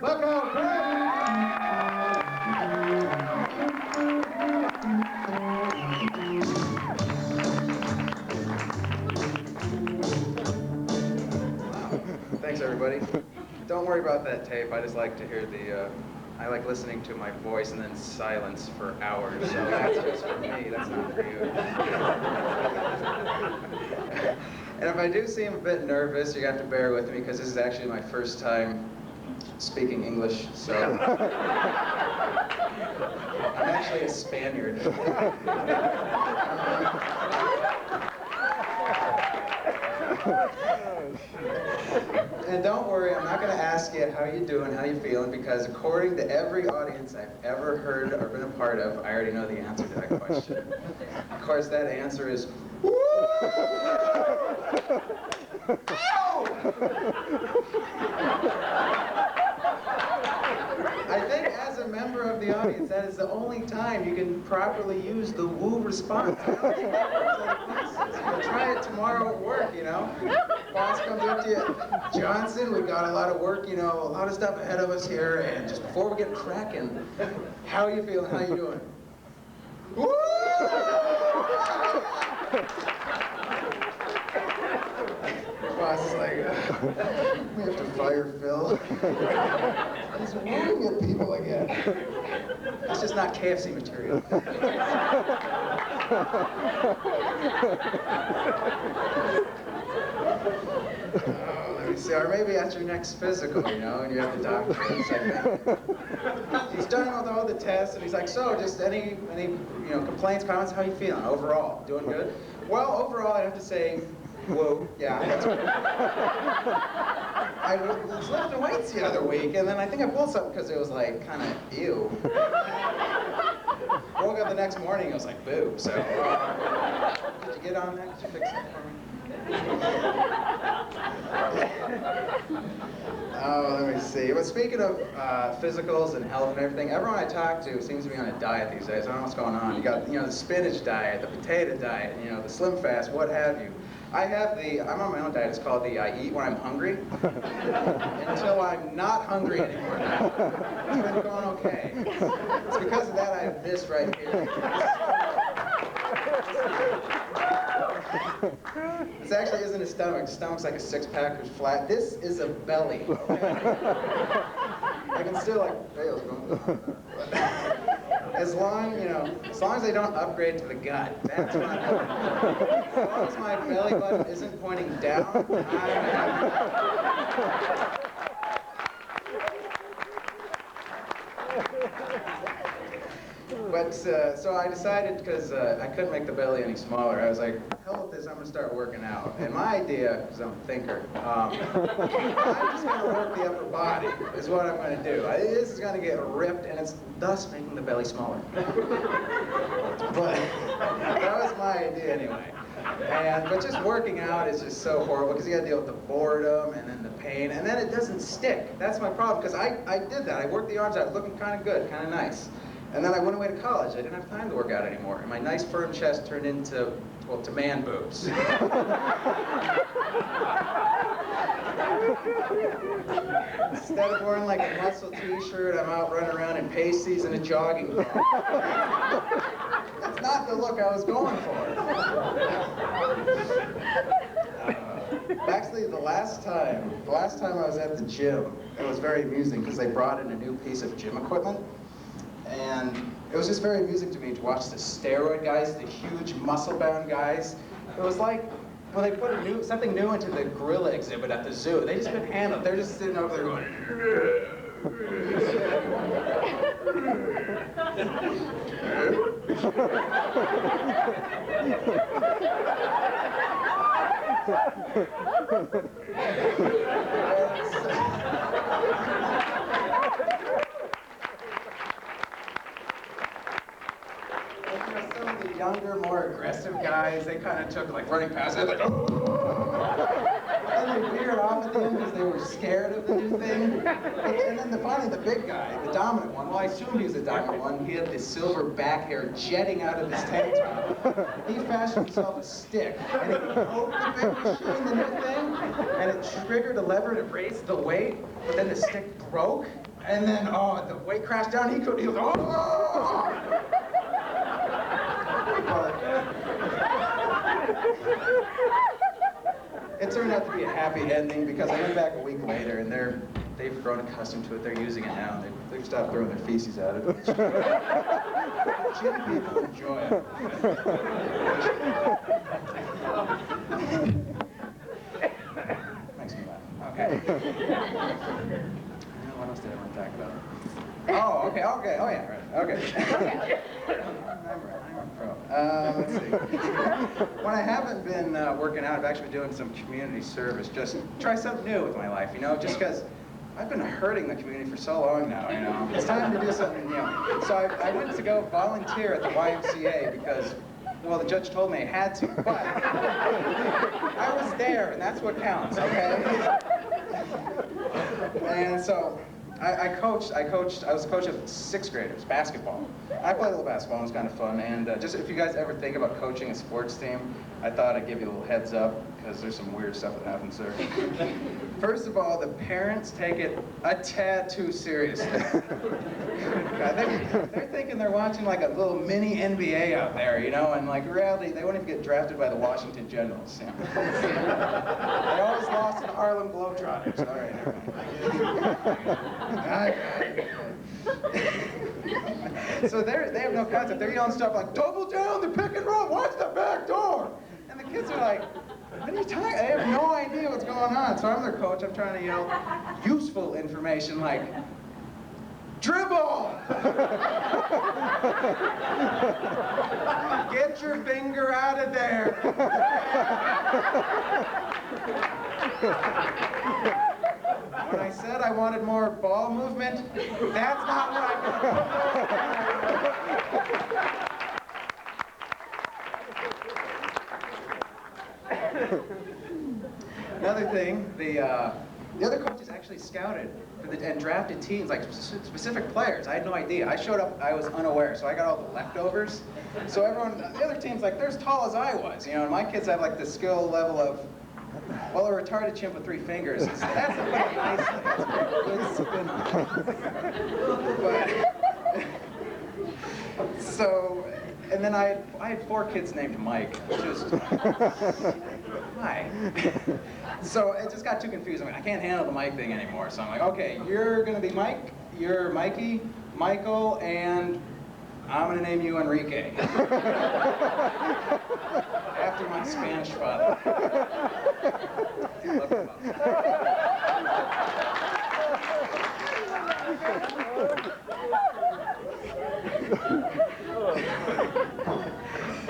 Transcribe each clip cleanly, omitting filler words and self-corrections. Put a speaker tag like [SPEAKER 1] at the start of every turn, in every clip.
[SPEAKER 1] Look out, Thanks, everybody. Don't worry about that tape. I just like to hear I like listening to my voice and then silence for hours. So that's just for me. That's not for you. And if I do seem a bit nervous, you have to bear with me because this is actually my first time speaking English. So I'm actually a Spaniard. And don't worry, I'm not going to ask you how you doing, how you feeling, because according to every audience I've ever heard or been a part of, I already know the answer to that question. Of course, that answer is, woo! I think as a member of the audience, that is the only time you can properly use the woo response. I don't think that works other places. You'll try it tomorrow at work, you know? Boss comes up to you, Johnson, we've got a lot of work, you know, a lot of stuff ahead of us here, and just before we get cracking, how are you feeling? How you doing? Woo! Boss is like, we have to fire Phil. He's wooing at people again. That's just not KFC material. Oh, let me see. Or maybe at your next physical, you know, and you have the doctor. It's like, he's done with all the tests, and he's like, so, just any you know, complaints, comments? How you feeling overall? Doing good? Well, overall, I have to say, whoa, yeah, that's good. I was lifting weights the other week, and then I think I pulled something because it was like kind of ew. Woke up the next morning, it was like boo. So, did you get on that? Did you fix that for me? Oh, let me see. But speaking of physicals and health and everything, everyone I talk to seems to be on a diet these days. I don't know what's going on. You got, you know, the spinach diet, the potato diet, you know, the slim fast, what have you. I'm on my own diet. It's called the I eat when I'm hungry until I'm not hungry anymore. It's been going okay. It's because of that I have this right here. This actually isn't a stomach. The stomach's like a six-pack or flat. This is a belly. Okay? I can still like, hey, what's going on? As long as they don't upgrade to the gut, that's my goal. As long as my belly button isn't pointing down, I'm happy. But, so I decided, because I couldn't make the belly any smaller, I was like, hell with this, I'm going to start working out. And my idea, because I'm a thinker, I'm just going to work the upper body, is what I'm going to do. This is going to get ripped, and it's thus making the belly smaller. But that was my idea anyway. But just working out is just so horrible, because you got to deal with the boredom, and then the pain, and then it doesn't stick. That's my problem, because I did that. I worked the arms out, looking kind of good, kind of nice. And then I went away to college. I didn't have time to work out anymore. And my nice firm chest turned into, well, to man boobs. Instead of wearing like a muscle t-shirt, I'm out running around in pasties and a jogging bra. That's not the look I was going for. Actually, the last time I was at the gym, it was very amusing because they brought in a new piece of gym equipment. And it was just very amusing to me to watch the steroid guys, the huge muscle-bound guys. It was like, well, they put something new into the gorilla exhibit at the zoo. They just couldn't handle it. They're just sitting over there going, some of the younger, more aggressive guys, they kind of took like running past it, like, and they veered off at the end because they were scared of the new thing. And then finally, the big guy, the dominant one, well, I assumed he was the dominant one. He had the silver back hair jetting out of his tank top. He fashioned himself a stick, and he poked the big machine, the new thing, and it triggered a lever to raise the weight, but then the stick broke. I And then, oh, the weight crashed down. He goes, oh! It turned out to be a happy ending because I went back a week later and they've grown accustomed to it. They're using it now. They've stopped throwing their feces at it. Gym people enjoy it. Makes me laugh. Okay. What else did I want to talk about? Oh, okay. Oh, yeah, right. Okay. I'm pro. Let's see. When I haven't been working out, I've actually been doing some community service. Just try something new with my life, you know, just because I've been hurting the community for so long now, you know. It's time to do something new. So I went to go volunteer at the YMCA because, well, the judge told me I had to, but I was there, and that's what counts, okay? And so I was a coach of 6th graders, basketball. I played a little basketball, it was kind of fun, and just if you guys ever think about coaching a sports team, I thought I'd give you a little heads up, because there's some weird stuff that happens there. First of all, the parents take it a tad too seriously. They're thinking they're watching like a little mini NBA out there, you know, and like reality, they won't even get drafted by the Washington Generals. You know? They always lost to the Harlem Globetrotters. All right, so they have no concept. They're yelling stuff like, double down the pick and roll, watch the back door. And the kids are like, what are you talking? They have no idea what's going on. So I'm their coach. I'm trying to yell useful information like, dribble! Get your finger out of there. When I said I wanted more ball movement, that's not what I meant. Another thing, the other coaches actually scouted and drafted teams, like specific players. I had no idea. I showed up, I was unaware, so I got all the leftovers. So everyone, the other team's like, they're as tall as I was, you know, and my kids have like the skill level of, well, a retarded chimp with 3 fingers. That's a pretty nicely. That's a good spin on it. But, so, and then I had 4 kids named Mike, which is, why? So it just got too confusing. I can't handle the Mike thing anymore. So I'm like, okay, you're gonna be Mike, you're Mikey, Michael, and I'm gonna name you Enrique. After my Spanish father.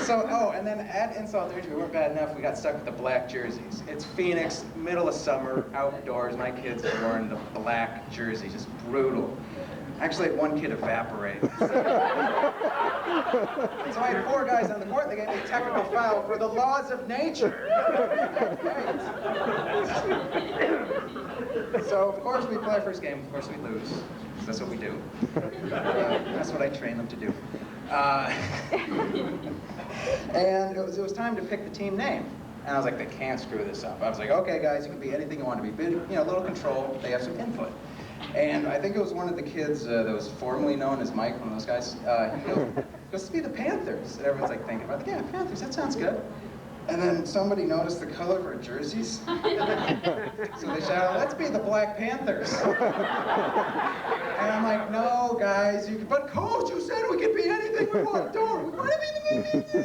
[SPEAKER 1] So, oh, and then add insult to injury, we weren't bad enough, we got stuck with the black jerseys. It's Phoenix, middle of summer, outdoors, my kids are wearing the black jersey, just brutal. Actually, one kid evaporated. So I had 4 guys on the court, they gave me a technical foul for the laws of nature. So, of course, we play our first game, of course we lose. That's what we do. That's what I train them to do. And it was time to pick the team name. And I was like, they can't screw this up. I was like, okay, guys, you can be anything you want to be. You know, a little control, they have some input. And I think it was one of the kids that was formerly known as Mike, one of those guys. He goes, let's be the Panthers. And everyone's like thinking about, yeah, Panthers, that sounds good. And then somebody noticed the color of our jerseys. So they shouted, let's be the Black Panthers. And I'm like, no, guys, you can, but coach, you said we could be anything we want. Don't, we want to be the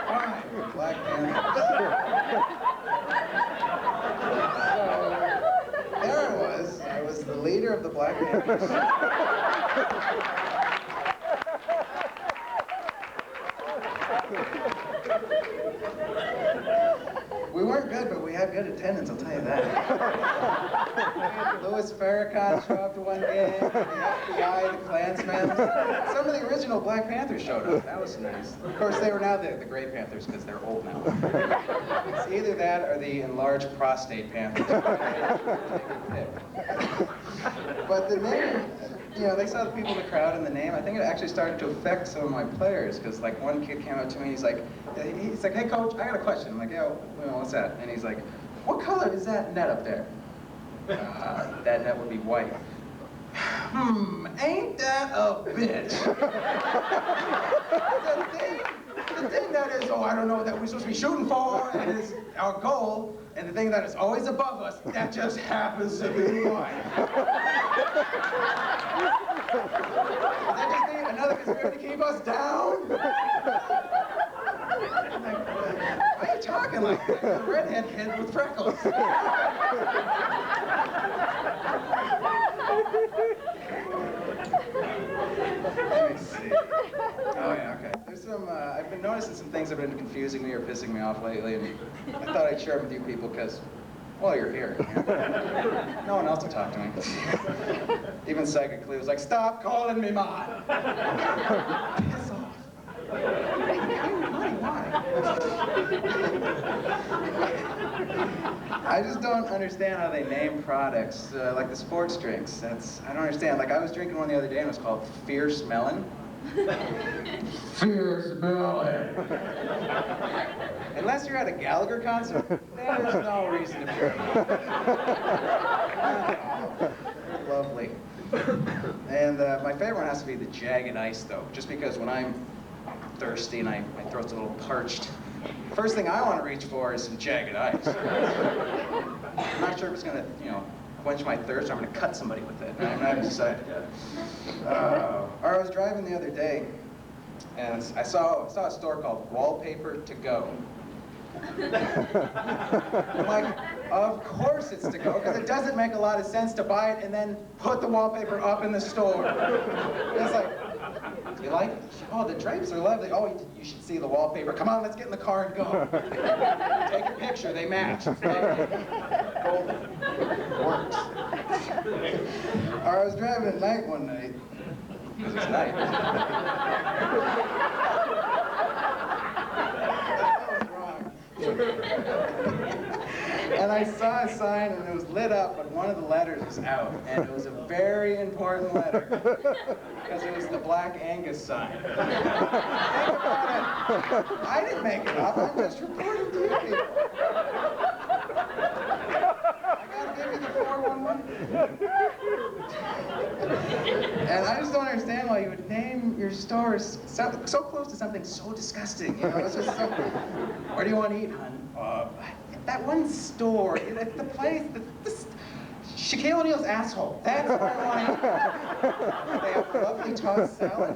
[SPEAKER 1] Fine, Black Panthers. So, there I was the leader of the Black Panthers. We weren't good, but we had good attendance, I'll tell you that. Louis Farrakhan showed up to one game, the FBI, the Klansmen. Some of the original Black Panthers showed up. That was nice. Of course, they were now the Gray Panthers because they're old now. It's either that or the enlarged prostate Panthers. But the name, you know, they saw the people in the crowd and the name. I think it actually started to affect some of my players because, like, one kid came up to me and he's like, hey, coach, I got a question. I'm like, yeah, well, what's that? And he's like, what color is that net up there? That net would be white. Ain't that a bitch? the thing that is, oh, I don't know, that we're supposed to be shooting for, and is our goal, and the thing that is always above us, that just happens to be white. Does that just mean another conspiracy to keep us down? Why are you talking like that? You're a redhead kid with freckles. Let me see. Oh yeah, okay. There's some, I've been noticing some things that have been confusing me or pissing me off lately, and I thought I'd share them with you people because, well, you're here. You know? No one else will talk to me. Even Psychic Cleo was like, stop calling me mine. Piss off. Why? I just don't understand how they name products, like the sports drinks. I don't understand. Like, I was drinking one the other day and it was called Fierce Melon. Fierce Melon. Unless you're at a Gallagher concert, there's no reason to drink. Lovely. And my favorite one has to be the Jagged Ice, though, just because when I'm thirsty and my throat's a little parched, first thing I want to reach for is some Jagged Ice. I'm not sure if it's going to, quench my thirst or I'm going to cut somebody with it. I haven't decided yet. Or I was driving the other day and I saw a store called Wallpaper to Go. I'm like, of course it's to go, because it doesn't make a lot of sense to buy it and then put the wallpaper up in the store. It's like, you like it? Oh, the drapes are lovely. Oh, you should see the wallpaper. Come on, let's get in the car and go. Take a picture, they match. Golden. Works. Or I was driving at night one night, because it's night. And I saw a sign and it was lit up, but one of the letters was out, and it was a very important letter because it was the Black Angus sign. Think about it. I didn't make it up. I'm just reporting to you people. I gotta give you the 411. And I just don't understand why you would name your stores so close to something so disgusting. It's just so. Where do you want to eat, hon? That one store, the place, Shaquille O'Neal's asshole. That's where I want to eat. They have lovely tossed salad.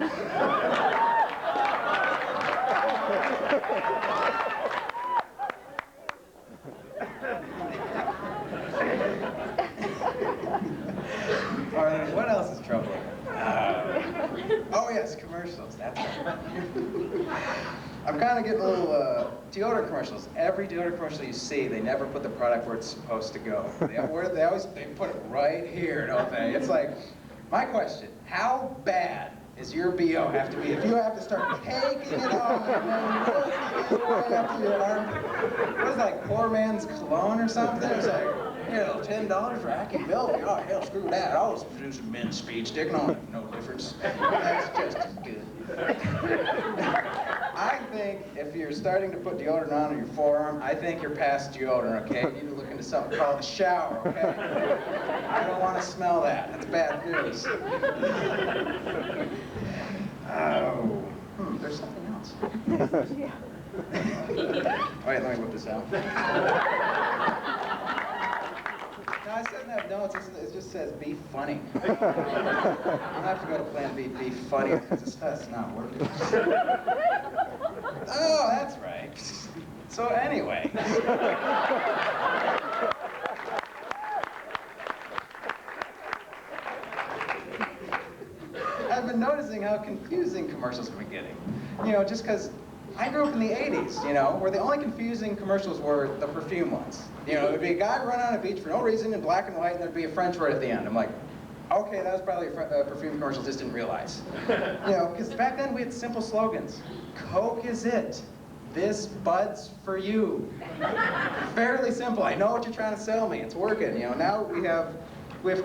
[SPEAKER 1] All right, what else is troubling? Oh yes, commercials. That's right. I'm kind of getting a little deodorant commercials. Every deodorant commercial you see, they never put the product where it's supposed to go. They put it right here, don't they? It's like, my question: how bad is your BO have to be if you have to start taking it off and then working it way up to your armpit? What is it, like poor man's cologne or something? It's like, $10 for Aki Bill. Oh hell, screw that. I was producing men's speed stick. No difference. That's just as good. I think if you're starting to put deodorant on your forearm, I think you're past deodorant, okay? You need to look into something called a shower, okay? I don't want to smell that. That's bad news. Oh, there's something else. Wait, let me whip this out. No, it doesn't have notes. It just says, be funny. I have to go to plan B, be funny, because that's not working. Oh, that's right. So anyway. I've been noticing how confusing commercials have been getting. Just because I grew up in the 80s, where the only confusing commercials were the perfume ones. It would be a guy running on a beach for no reason in black and white, and there'd be a French word at the end. I'm like, okay, that was probably a perfume commercial, just didn't realize. Because back then we had simple slogans. Coke is it. This bud's for you. Fairly simple. I know what you're trying to sell me. It's working. Now we have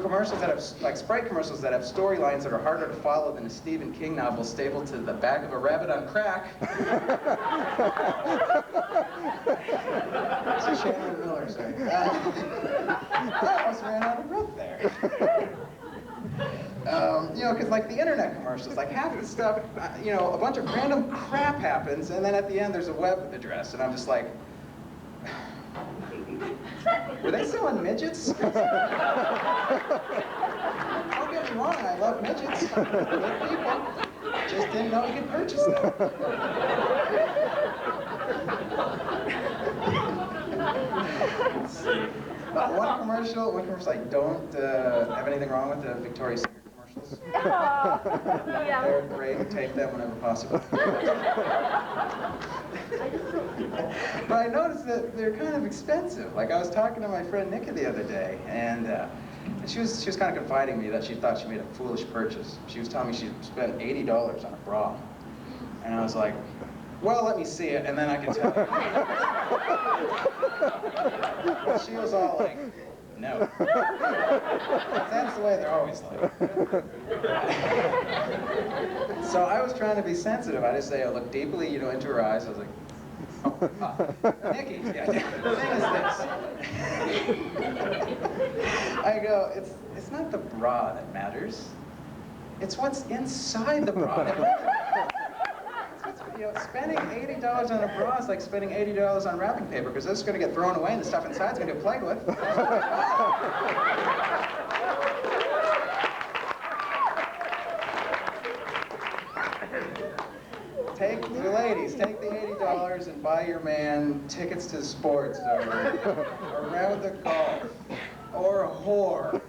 [SPEAKER 1] commercials that have, like Sprite commercials that have storylines that are harder to follow than a Stephen King novel stapled to the back of a rabbit on crack. It's a Shannon Miller, sorry. I almost ran out of You know, because like the internet commercials, like half of the stuff, you know, a bunch of random crap happens, and then at the end there's a web address, and I'm just like, were they selling midgets? Don't get me wrong, I love midgets. They're good people. Just didn't know you could purchase them. Let's see. One commercial I don't have anything wrong with the Victoria's Secret commercials.
[SPEAKER 2] Yeah.
[SPEAKER 1] They're great. Tape them whenever possible. But I noticed that they're kind of expensive. Like I was talking to my friend Nikki the other day, and she was kind of confiding me that she thought she made a foolish purchase. She was telling me she spent $80 on a bra, and I was like, well, let me see it, and then I can tell you. She was all like, no. That's the way they're always like. So I was trying to be sensitive. I just say, I look deeply, you know, into her eyes. I was like, oh, Nikki, yeah, the thing is this. I go, it's not the bra that matters. It's what's inside the bra that matters. You know, spending $80 on a bra is like spending $80 on wrapping paper, because this is going to get thrown away and the stuff inside is going to get played with. Ladies, take the $80 and buy your man tickets to sports or around the golf or a whore.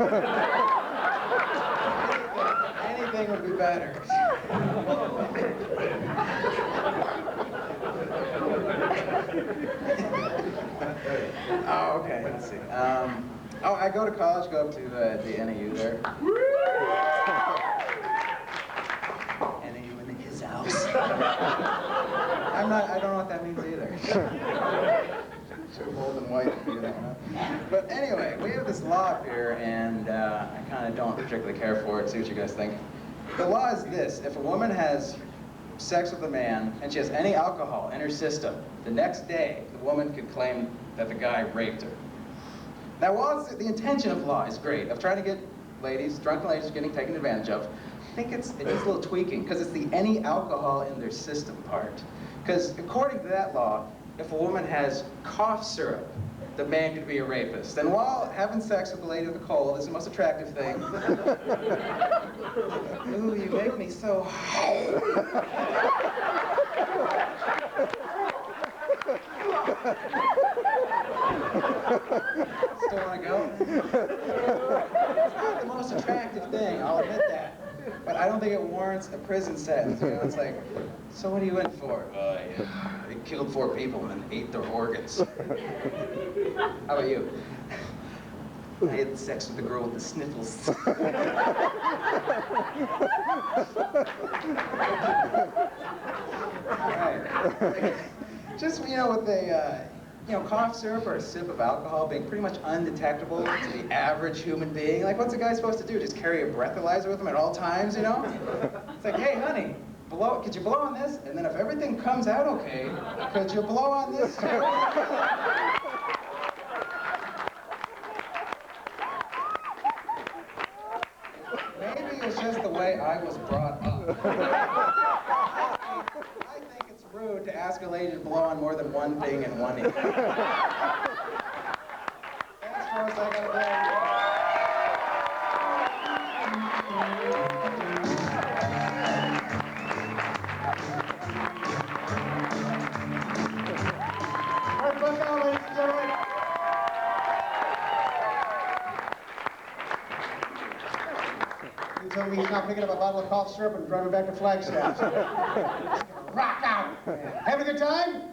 [SPEAKER 1] Anything would be better. Oh, okay, let's see. Oh, I go to college, go up to the NAU there. NAU in his house. I don't know what that means either. So old and white, you know. But anyway, we have this law up here, and I kind of don't particularly care for it. See what you guys think. The law is this: if a woman has sex with a man and she has any alcohol in her system, the next day the woman could claim that the guy raped her. Now, while the intention of law is great, of trying to get ladies, drunken ladies getting taken advantage of, I think it needs a little tweaking, because it's the any alcohol in their system part. Because according to that law, if a woman has cough syrup, the man could be a rapist. And while having sex with a lady with a cold is the most attractive thing, ooh, you make me so Still want to go? It's not the most attractive thing, I'll admit that. But I don't think it warrants a prison sentence. You know, it's like, so what are you in for? They killed 4 people and ate their organs. How about you? I had sex with the girl with the sniffles. All right. Just, you know, with the, you know, cough syrup or a sip of alcohol being pretty much undetectable to the average human being, like, what's a guy supposed to do? Just carry a breathalyzer with him at all times, you know? It's like, hey, honey, could you blow on this? And then if everything comes out okay, could you blow on this too? Maybe it's just the way I was brought up. I think it's rude to ask a lady to blow on more than one thing in one evening. Thanks, folks. I gotta go. All right, look out, ladies and gentlemen. You tell me he's not picking up a bottle of cough syrup and driving back to Flagstaff. Rock out! Having a good time?